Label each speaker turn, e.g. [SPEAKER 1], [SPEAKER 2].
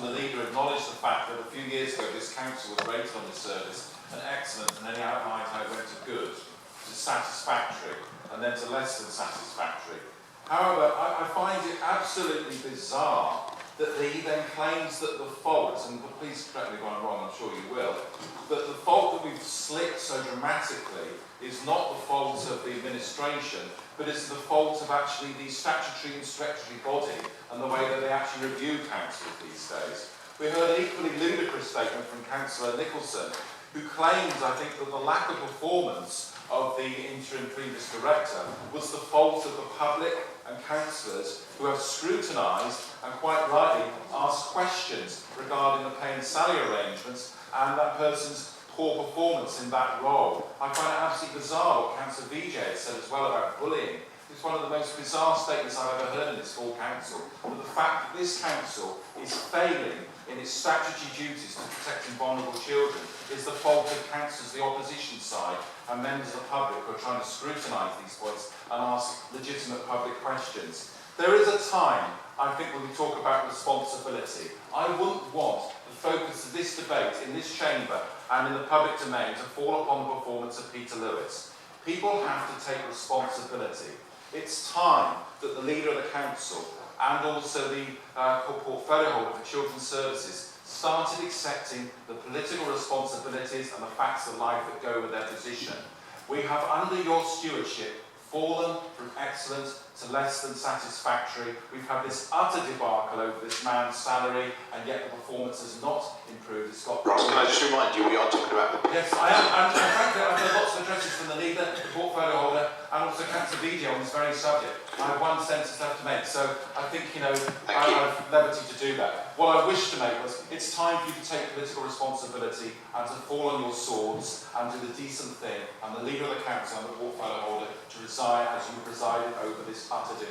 [SPEAKER 1] often the leader acknowledged the fact that a few years ago this council was rated on this service an excellent, and then he outlined how it went to good, to satisfactory, and then to less than satisfactory. However, I find it absolutely bizarre that he then claims that the fault, and please correct me if I'm wrong, I'm sure you will, that the fault that we've slipped so dramatically is not the fault of the administration, but it's the fault of actually the statutory and statutory body and the way that they actually review councils these days. We heard an equally ludicrous statement from Councillor Nicholson, who claims, I think, that the lack of performance of the interim previous director was the fault of the public and councillors who have scrutinised and quite rightly asked questions regarding the pay and salary arrangements and that person's poor performance in that role. I find it absolutely bizarre what Councillor Vijay has said as well about bullying. It's one of the most bizarre statements I've ever heard in this full council, that the fact that this council is failing in its statutory duties to protecting vulnerable children is the fault of councillors, the opposition side, and members of the public who are trying to scrutinise these points and ask legitimate public questions. There is a time, I think, when we talk about responsibility. I wouldn't want the focus of this debate in this chamber and in the public domain to fall upon the performance of Peter Lewis. People have to take responsibility. It's time that the leader of the council and also the portfolio holder for children's services started accepting the political responsibilities and the facts of life that go with their position. We have, under your stewardship, fallen from excellent to less than satisfactory. We've had this utter debacle over this man's salary, and yet the performance has not improved. It's got.
[SPEAKER 2] Ross, can I just remind you, we are talking about.
[SPEAKER 1] Yes, I am. And frankly, I've heard lots of addresses from the leader, the portfolio holder, and also Councillor Vijay on this very subject. I have one sentence left to make, so I think, I have liberty to do that. What I wish to make was, it's time for you to take political responsibility and to fall on your swords and do the decent thing, and the leader of the council and the portfolio holder to resign as you presided over this utter